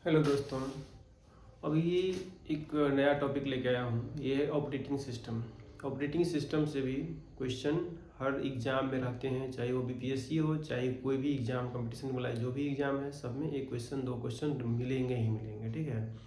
Hello दोस्तों। अभी एक नया टॉपिक लेके आया हूँ। ये है ऑपरेटिंग सिस्टम। ऑपरेटिंग सिस्टम से भी क्वेश्चन हर एग्ज़ाम में रहते हैं, चाहे वो बीपीएससी हो, चाहे कोई भी एग्ज़ाम कंपटीशन वाला जो भी एग्ज़ाम है, सब में एक क्वेश्चन दो क्वेश्चन मिलेंगे ही मिलेंगे। ठीक है,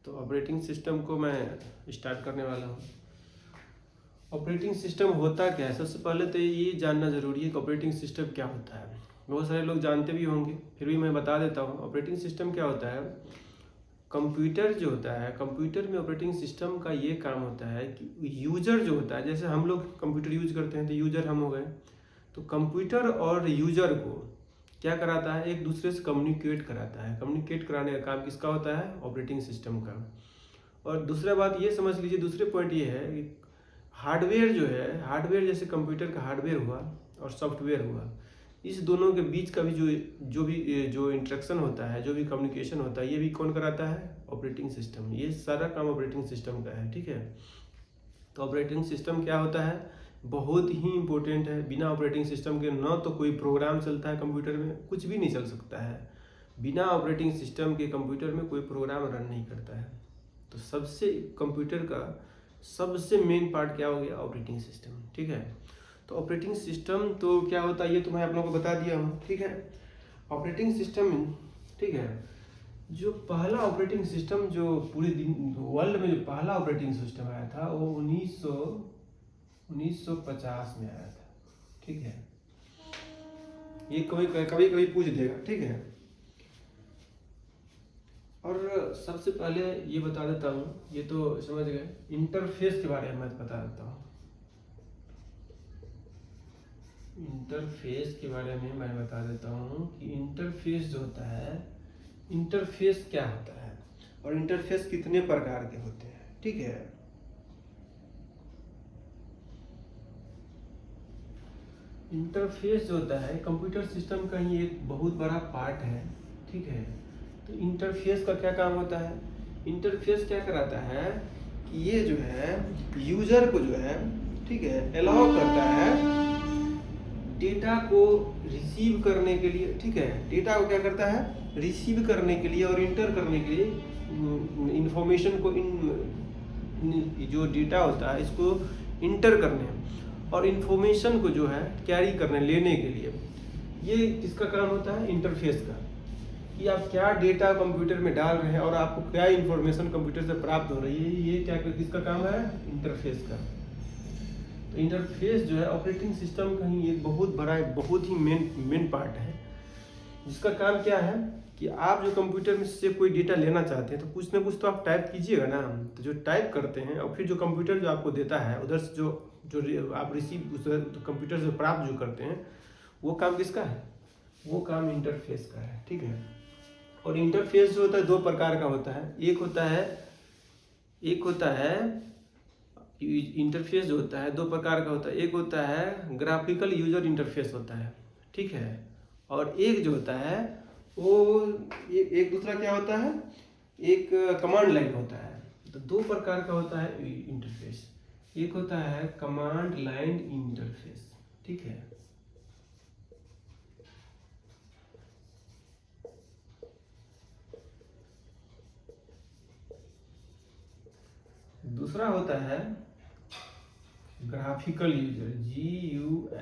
तो ऑपरेटिंग सिस्टम को मैं स्टार्ट करने वाला हूँ। ऑपरेटिंग सिस्टम होता क्या है? सबसे पहले तो ये जानना ज़रूरी है कि ऑपरेटिंग सिस्टम क्या होता है। बहुत सारे लोग जानते भी होंगे, फिर भी मैं बता देता हूँ। ऑपरेटिंग सिस्टम क्या होता है? कंप्यूटर जो होता है, कंप्यूटर में ऑपरेटिंग सिस्टम का ये काम होता है कि यूजर जो होता है, जैसे हम लोग कंप्यूटर यूज करते हैं तो यूजर हम हो गए, तो कंप्यूटर और यूजर को क्या कराता है? एक दूसरे से कम्युनिकेट कराता है। कम्युनिकेट कराने का काम किसका होता है? ऑपरेटिंग सिस्टम का। और दूसरा बात ये समझ लीजिए, दूसरे पॉइंट ये है कि हार्डवेयर जो है, हार्डवेयर जैसे कंप्यूटर का हार्डवेयर हुआ और सॉफ्टवेयर हुआ, इस दोनों के बीच का भी जो इंटरेक्शन होता है, जो भी कम्युनिकेशन होता है, ये भी कौन कराता है? Operating system. ये सारा काम ऑपरेटिंग सिस्टम का है। ठीक है, तो ऑपरेटिंग सिस्टम क्या होता है? बहुत ही इंपॉर्टेंट है। बिना ऑपरेटिंग सिस्टम के ना तो कोई प्रोग्राम चलता है कंप्यूटर में, कुछ भी नहीं चल सकता है। बिना ऑपरेटिंग सिस्टम के कंप्यूटर में कोई प्रोग्राम रन नहीं करता है। तो सबसे कंप्यूटर का सबसे मेन पार्ट क्या हो गया? Operating system. ठीक है, तो ऑपरेटिंग सिस्टम तो क्या होता है ये तो मैं आप लोगों को बता दिया हूँ। ठीक है, ऑपरेटिंग सिस्टम, ठीक है, जो पहला ऑपरेटिंग सिस्टम जो पूरे दिन वर्ल्ड में जो पहला ऑपरेटिंग सिस्टम आया था वो 1950 में आया था। ठीक है, ये कभी कभी कभी पूछ देगा। ठीक है, और सबसे पहले ये बता देता हूँ, ये तो समझ गए, इंटरफेस के बारे में मैं बता देता हूँ। इंटरफेस के बारे में मैं बता देता हूँ कि इंटरफेस जो होता है, इंटरफेस क्या होता है और इंटरफेस कितने प्रकार के होते हैं। ठीक है, इंटरफेस जो होता है कंप्यूटर सिस्टम का ही एक बहुत बड़ा पार्ट है। ठीक है, तो इंटरफेस का क्या काम होता है? इंटरफेस क्या कराता है कि ये जो है यूजर को जो है, ठीक है, अलाउ करता है डेटा को रिसीव करने के लिए। ठीक है, डेटा को क्या करता है? रिसीव करने के लिए और इंटर करने के लिए, इंफॉर्मेशन को जो डेटा होता है इसको इंटर करने और इंफॉर्मेशन को जो है कैरी करने, लेने के लिए, ये किसका काम होता है? इंटरफेस का। कि आप क्या डेटा कंप्यूटर में डाल रहे हैं और आपको क्या इंफॉर्मेशन कंप्यूटर से प्राप्त हो रही है, ये क्या किसका काम है? इंटरफेस का। तो इंटरफेस जो है ऑपरेटिंग सिस्टम का ही एक बहुत बड़ा, एक बहुत ही मेन पार्ट है, जिसका काम क्या है कि आप जो कंप्यूटर में से कोई डेटा लेना चाहते हैं तो कुछ ना कुछ तो आप टाइप कीजिएगा ना। तो जो टाइप करते हैं और फिर जो कंप्यूटर जो आपको देता है उधर से जो आप रिसीव उस कंप्यूटर से प्राप्त जो करते हैं, वो काम किसका है? वो काम इंटरफेस का है। ठीक है, और इंटरफेस जो होता है दो प्रकार का होता है। एक होता है इंटरफेस जो होता है दो प्रकार का होता है। एक होता है ग्राफिकल यूजर इंटरफेस होता है। ठीक है, और एक जो होता है वो एक दूसरा क्या होता है? एक कमांड लाइन होता है। तो दो प्रकार का होता है इंटरफेस। एक होता है कमांड लाइन इंटरफेस। ठीक है, दूसरा होता है graphical user, GUI,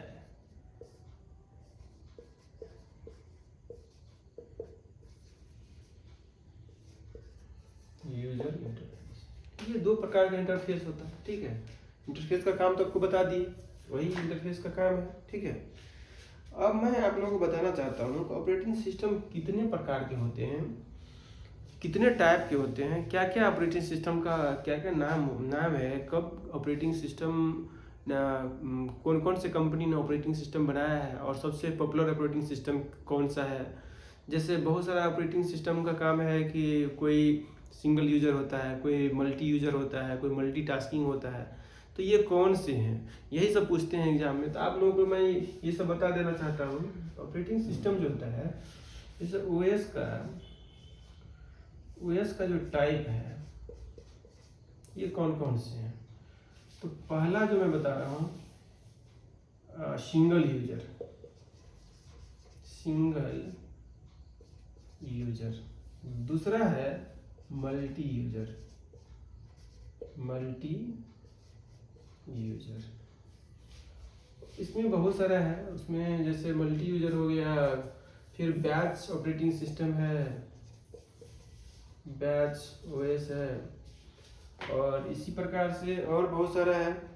user interface. ये दो प्रकार का इंटरफेस होता है। ठीक है, इंटरफेस का काम तो आपको बता दिए, वही इंटरफेस का काम है। ठीक है, अब मैं आप लोगों को बताना चाहता हूँ कि ऑपरेटिंग सिस्टम कितने प्रकार के होते हैं, कितने टाइप के होते हैं, क्या क्या ऑपरेटिंग सिस्टम का क्या क्या नाम है, कब ऑपरेटिंग सिस्टम, कौन कौन से कंपनी ने ऑपरेटिंग सिस्टम बनाया है और सबसे पॉपुलर ऑपरेटिंग सिस्टम कौन सा है। जैसे बहुत सारा ऑपरेटिंग सिस्टम का काम है कि कोई सिंगल यूजर होता है, कोई मल्टी यूजर होता है, कोई मल्टीटास्किंग होता है। तो ये कौन से हैं, यही सब पूछते हैं एग्जाम में। तो आप लोगों को मैं ये सब बता देना चाहता हूँ। ऑपरेटिंग सिस्टम जो होता है, जैसे ओएस का जो टाइप है ये कौन कौन से हैं। तो पहला जो मैं बता रहा हूँ, सिंगल यूजर। दूसरा है मल्टी यूजर। मल्टी यूजर इसमें बहुत सारा है, उसमें जैसे मल्टी यूजर हो गया, फिर बैच ऑपरेटिंग सिस्टम है, बैच ओएस है, और इसी प्रकार से और बहुत सारा है।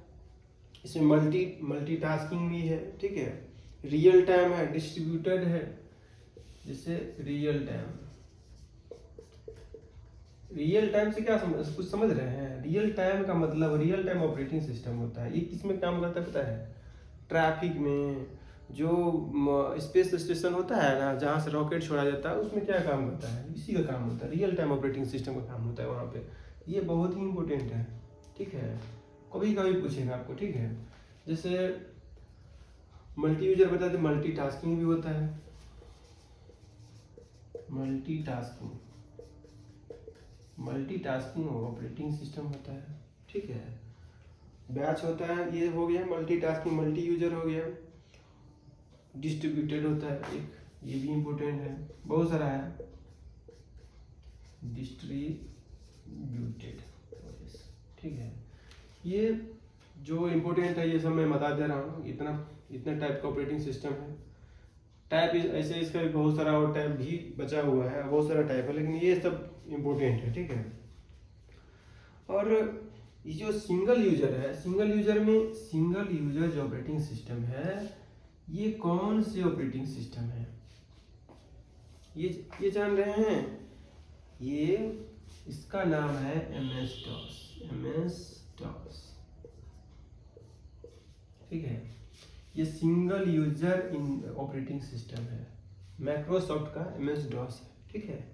इसमें मल्टीटास्किंग भी है, ठीक है। रियल टाइम है, डिस्ट्रीब्यूटेड है, जैसे रियल टाइम से क्या कुछ समझ रहे हैं? रियल टाइम का मतलब रियल टाइम ऑपरेटिंग सिस्टम होता है। ये किस में काम करता है पता है? ट्रैफिक में, जो स्पेस स्टेशन होता है ना, जहाँ से रॉकेट छोड़ा जाता है, उसमें क्या काम करता है? इसी का काम होता है, रियल टाइम ऑपरेटिंग सिस्टम का काम होता है वहाँ पे। ये बहुत ही इंपॉर्टेंट है, ठीक है। कभी कभी पूछेगा आपको, ठीक है। जैसे मल्टी यूजर बता दें, मल्टीटास्किंग भी होता है। मल्टीटास्किंग ऑपरेटिंग सिस्टम होता है, ठीक है। बैच होता है, ये हो गया मल्टीटास्किंग। मल्टी यूजर हो गया। डिस्ट्रीब्यूटेड होता है एक, ये भी इम्पोर्टेंट है, बहुत सारा है। डिस्ट्रीब्यूटेड, ठीक है। ये जो इम्पोर्टेंट है ये सब मैं बता दे रहा हूँ। इतना टाइप का ऑपरेटिंग सिस्टम है। टाइप ऐसे इसका बहुत सारा और टाइप भी बचा हुआ है, बहुत सारा टाइप है, लेकिन ये सब इम्पोर्टेंट है, ठीक है। और ये जो सिंगल यूजर है, सिंगल यूजर जो ऑपरेटिंग सिस्टम है, ये कौन से ऑपरेटिंग सिस्टम है? ये जान रहे हैं? ये इसका नाम है MS DOS, ठीक है। ये सिंगल यूजर इन ऑपरेटिंग सिस्टम है, माइक्रोसॉफ्ट का MS DOS है, ठीक है।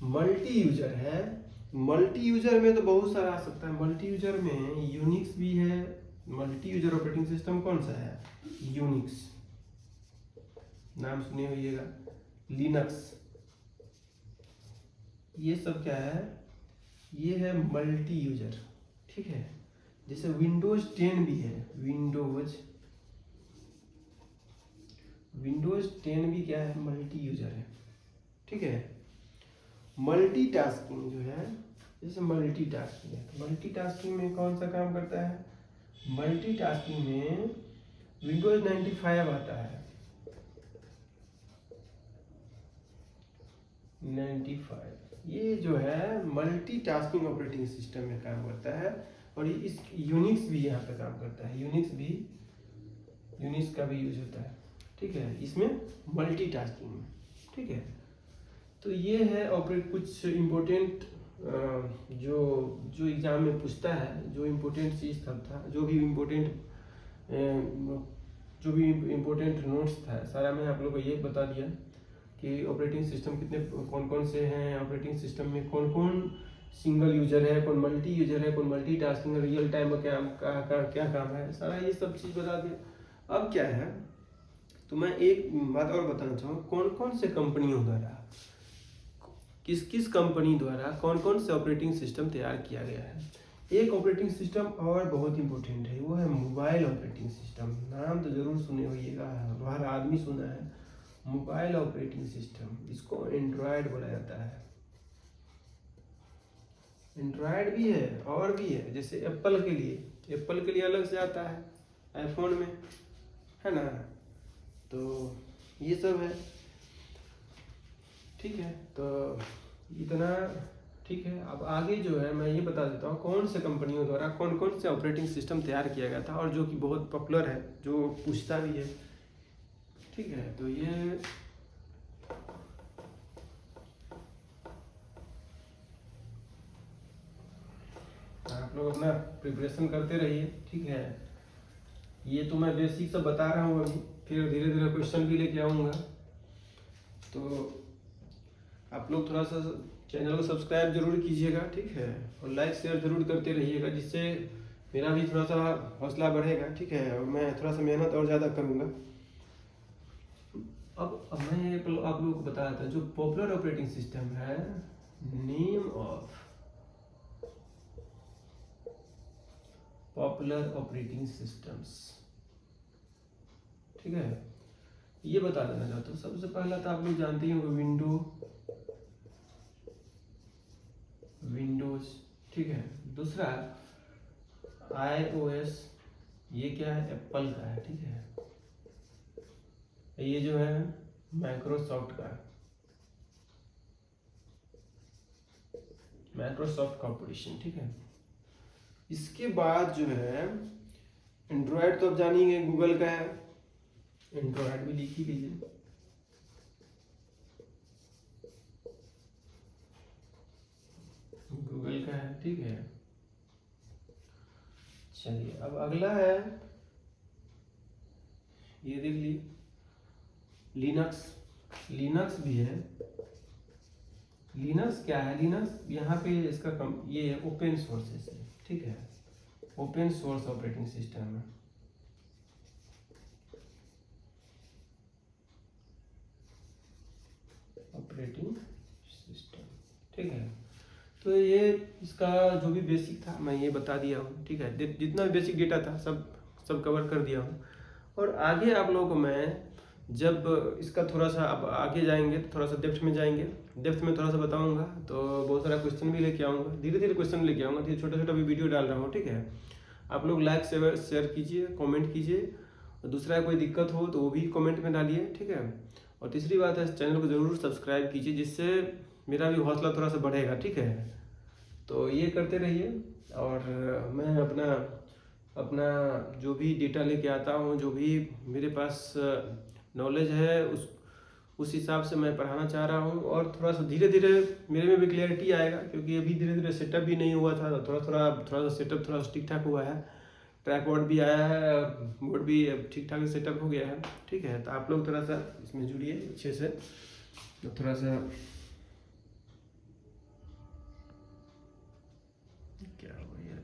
मल्टी यूजर है। मल्टी यूजर में तो बहुत सारा आ सकता है। मल्टी यूजर में यूनिक्स भी है। मल्टी यूजर ऑपरेटिंग सिस्टम कौन सा है? यूनिक्स, नाम सुने होइएगा। लिनक्स, ये सब क्या है? ये है मल्टी यूजर, ठीक है। जैसे विंडोज 10 भी है। विंडोज 10 भी क्या है? मल्टी यूजर है, ठीक है। मल्टीटास्किंग जो है, जैसे मल्टीटास्किंग है, तो मल्टीटास्किंग में कौन सा काम करता है? मल्टीटास्किंग में विंडोज 95 आता है। 95 ये जो है मल्टीटास्किंग ऑपरेटिंग सिस्टम में काम करता है। और ये इस यूनिक्स भी यहाँ पे काम करता है। यूनिक्स का भी यूज होता है, ठीक है, इसमें मल्टीटास्किंग में, ठीक है। तो ये है ऑपरेट कुछ इम्पोर्टेंट जो एग्जाम में पूछता है, जो इम्पोर्टेंट चीज़ था, जो भी इम्पोर्टेंट नोट्स था, सारा मैं आप लोग को ये बता दिया कि ऑपरेटिंग सिस्टम कौन कौन से हैं, ऑपरेटिंग सिस्टम में कौन कौन सिंगल यूजर है, कौन मल्टी यूजर है, कौन मल्टीटास्किंग, रियल टाइम में क्या काम है, सारा ये सब चीज़ बता दिया। अब क्या है, तो मैं एक बात और बताना चाहूँ, कौन कौन से कंपनियों द्वारा, किस कंपनी द्वारा कौन कौन से ऑपरेटिंग सिस्टम तैयार किया गया है। एक ऑपरेटिंग सिस्टम और बहुत इंपॉर्टेंट है, वो है मोबाइल ऑपरेटिंग सिस्टम। नाम तो जरूर सुने होइएगा, हर आदमी सुना है मोबाइल ऑपरेटिंग सिस्टम। इसको एंड्रॉयड बोला जाता है। एंड्रॉयड भी है और भी है, जैसे एप्पल के लिए अलग से आता है, आईफोन में, है ना। तो ये सब है, ठीक है। तो इतना ठीक है। अब आगे जो है मैं ये बता देता हूँ कौन से कंपनियों द्वारा कौन कौन से ऑपरेटिंग सिस्टम तैयार किया गया था, और जो कि बहुत पॉपुलर है, जो पूछता भी है, ठीक है। तो ये आप लोग अपना प्रिपरेशन करते रहिए, ठीक है। ये तो मैं बेसिक सब बता रहा हूँ अभी, फिर धीरे धीरे क्वेश्चन भी लेके आऊँगा। तो आप लोग थोड़ा सा चैनल को सब्सक्राइब जरूर कीजिएगा, ठीक है, और लाइक शेयर जरूर करते रहिएगा, जिससे मेरा भी थोड़ा सा हौसला बढ़ेगा, ठीक है, और मैं थोड़ा सा मेहनत और ज़्यादा करूँगा। अब मैं आप लोगों को बताया था जो पॉपुलर ऑपरेटिंग सिस्टम है, name of popular operating systems, ठीक है, ये बता देना चाहता हूँ। सबसे पहला तो आप लोग जानते ही होंगे विंडोज, ठीक है। दूसरा iOS, ये क्या है, एप्पल का है, ठीक है। ये जो है माइक्रोसॉफ्ट का, माइक्रोसॉफ्ट कॉर्पोरेशन, ठीक है। इसके बाद जो है एंड्रॉयड, तो अब जानिए गूगल का है, एंड्रॉयड भी लिख ही लीजिए। गूगल का है, ठीक है। चलिए अब अगला है, ये देख ली, लिनक्स, लिनक्स भी है। लिनक्स क्या है, लिनक्स यहाँ पे इसका ये है ओपन सोर्स है, ठीक है, ओपन सोर्स ऑपरेटिंग सिस्टम है। ऑपरेटिंग सिस्टम, ठीक है। तो ये इसका जो भी बेसिक था मैं ये बता दिया हूँ, ठीक है। जितना भी बेसिक डेटा था सब कवर कर दिया हूँ। और आगे आप लोगों को मैं जब इसका थोड़ा सा अब आगे जाएंगे तो थोड़ा सा डेप्थ में जाएंगे, डेप्थ में थोड़ा सा बताऊंगा, तो बहुत सारा क्वेश्चन भी लेके आऊँगा, धीरे धीरे क्वेश्चन लेके आऊँगा, धीरे छोटा छोटा भी वीडियो डाल रहा हूँ, ठीक है। आप लोग लाइक शेयर कीजिए, कमेंट कीजिए, और दूसरा कोई दिक्कत हो तो वो भी कमेंट में डालिए, ठीक है। और तीसरी बात है, इस चैनल को ज़रूर सब्सक्राइब कीजिए, जिससे मेरा भी हौसला थोड़ा सा बढ़ेगा, ठीक है। तो ये करते रहिए, और मैं अपना जो भी डेटा लेके आता हूँ, जो भी मेरे पास नॉलेज है, उस हिसाब से मैं पढ़ाना चाह रहा हूँ। और थोड़ा सा धीरे धीरे मेरे में भी क्लियरिटी आएगा, क्योंकि अभी धीरे धीरे सेटअप भी नहीं हुआ था, थोड़ा सा सेटअप थोड़ा सा ठीक ठाक हुआ है, ट्रैक बोर्ड भी आया है, बोर्ड भी ठीक ठाक सेटअप हो गया है, ठीक है। तो आप लोग थोड़ा सा इसमें जुड़िए अच्छे से, तो थोड़ा सा क्या हो यार,